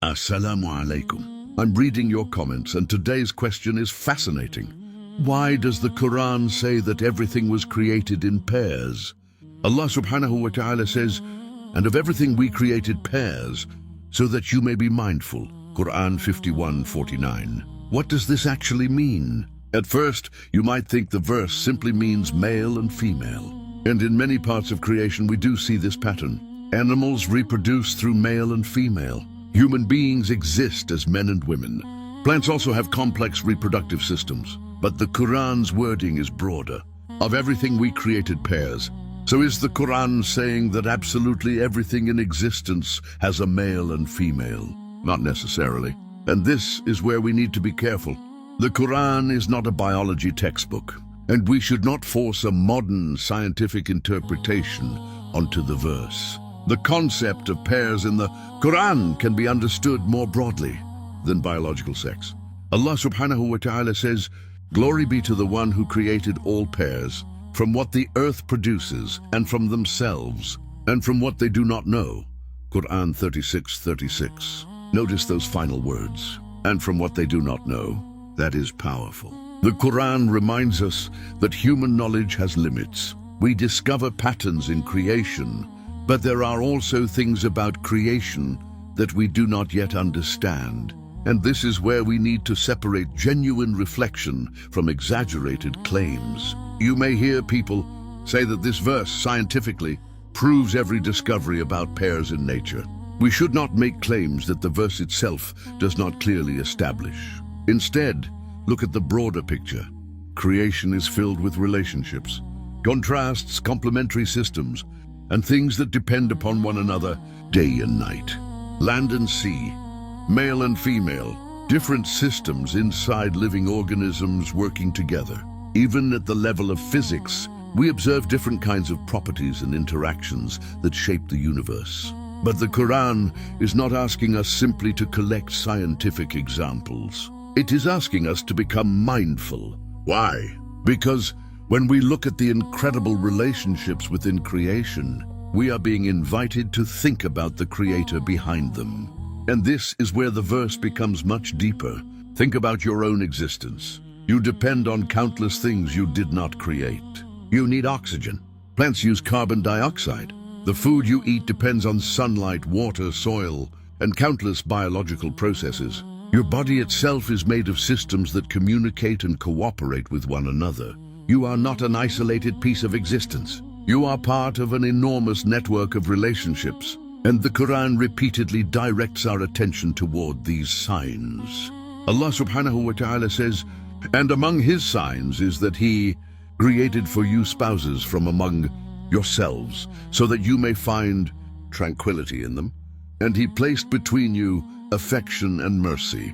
Assalamu alaikum. I'm reading your comments and today's question is fascinating. Why does the Quran say that everything was created in pairs? Allah subhanahu wa ta'ala says, "And of everything we created pairs, so that you may be mindful." Qur'an 51:49. What does this actually mean? At first, you might think the verse simply means male and female. And in many parts of creation we do see this pattern. Animals reproduce through male and female. Human beings exist as men and women. Plants also have complex reproductive systems. But the Quran's wording is broader. Of everything we created pairs. So is the Quran saying that absolutely everything in existence has a male and female? Not necessarily. And this is where we need to be careful. The Quran is not a biology textbook, and we should not force a modern scientific interpretation onto the verse. The concept of pairs in the Quran can be understood more broadly than biological sex. Allah subhanahu wa ta'ala says, "Glory be to the one who created all pairs, from what the earth produces, and from themselves, and from what they do not know." Qur'an 36:36. Notice those final words. And from what they do not know. That is powerful. The Quran reminds us that human knowledge has limits. We discover patterns in creation, but there are also things about creation that we do not yet understand. And this is where we need to separate genuine reflection from exaggerated claims. You may hear people say that this verse scientifically proves every discovery about pairs in nature. We should not make claims that the verse itself does not clearly establish. Instead, look at the broader picture. Creation is filled with relationships, contrasts, complementary systems, and things that depend upon one another day and night. Land and sea, male and female, different systems inside living organisms working together. Even at the level of physics, we observe different kinds of properties and interactions that shape the universe. But the Quran is not asking us simply to collect scientific examples. It is asking us to become mindful. Why? Because when we look at the incredible relationships within creation, we are being invited to think about the Creator behind them. And this is where the verse becomes much deeper. Think about your own existence. You depend on countless things you did not create. You need oxygen. Plants use carbon dioxide. The food you eat depends on sunlight, water, soil, and countless biological processes. Your body itself is made of systems that communicate and cooperate with one another. You are not an isolated piece of existence. You are part of an enormous network of relationships. And the Quran repeatedly directs our attention toward these signs. Allah subhanahu wa ta'ala says, "And among his signs is that he created for you spouses from among yourselves, so that you may find tranquility in them. And he placed between you affection and mercy."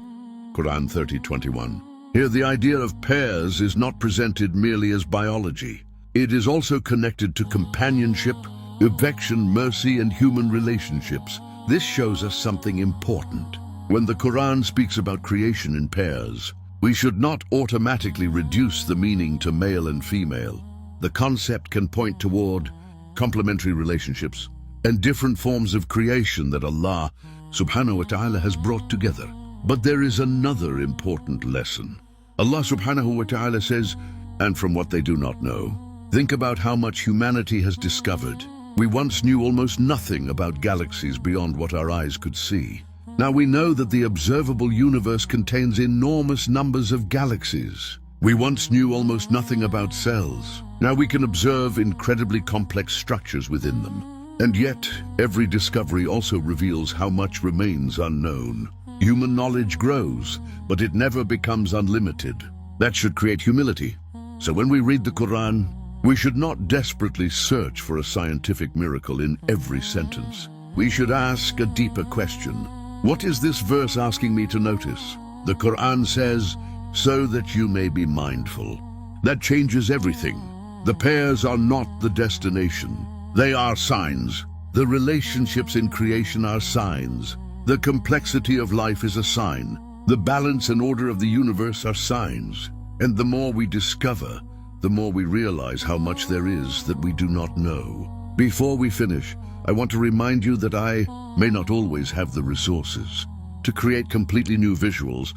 Quran 30:21. Here the idea of pairs is not presented merely as biology. It is also connected to companionship, affection, mercy, and human relationships. This shows us something important. When the Quran speaks about creation in pairs, we should not automatically reduce the meaning to male and female. The concept can point toward complementary relationships and different forms of creation that Allah subhanahu wa ta'ala has brought together. But there is another important lesson. Allah subhanahu wa ta'ala says, "And from what they do not know." Think about how much humanity has discovered. We once knew almost nothing about galaxies beyond what our eyes could see. Now we know that the observable universe contains enormous numbers of galaxies. We once knew almost nothing about cells. Now we can observe incredibly complex structures within them. And yet, every discovery also reveals how much remains unknown. Human knowledge grows, but it never becomes unlimited. That should create humility. So when we read the Quran, we should not desperately search for a scientific miracle in every sentence. We should ask a deeper question. What is this verse asking me to notice? The Quran says, "So that you may be mindful." That changes everything. The pairs are not the destination. They are signs. The relationships in creation are signs. The complexity of life is a sign. The balance and order of the universe are signs. And the more we discover, the more we realize how much there is that we do not know. Before we finish, I want to remind you that I may not always have the resources. to create completely new visuals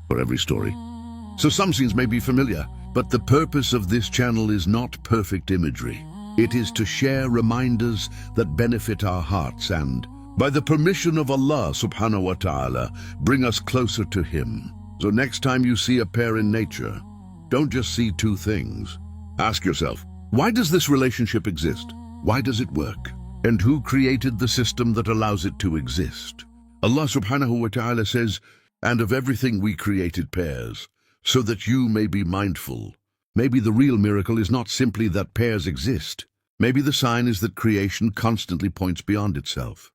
for every story. So some scenes may be familiar, but the purpose of this channel is not perfect imagery. It is to share reminders that benefit our hearts and, by the permission of Allah subhanahu wa ta'ala, bring us closer to Him. So next time you see a pair in nature, don't just see two things. Ask yourself, why does this relationship exist? Why does it work? And who created the system that allows it to exist? Allah subhanahu wa ta'ala says, "And of everything we created pairs, so that you may be mindful." Maybe the real miracle is not simply that pairs exist. Maybe the sign is that creation constantly points beyond itself.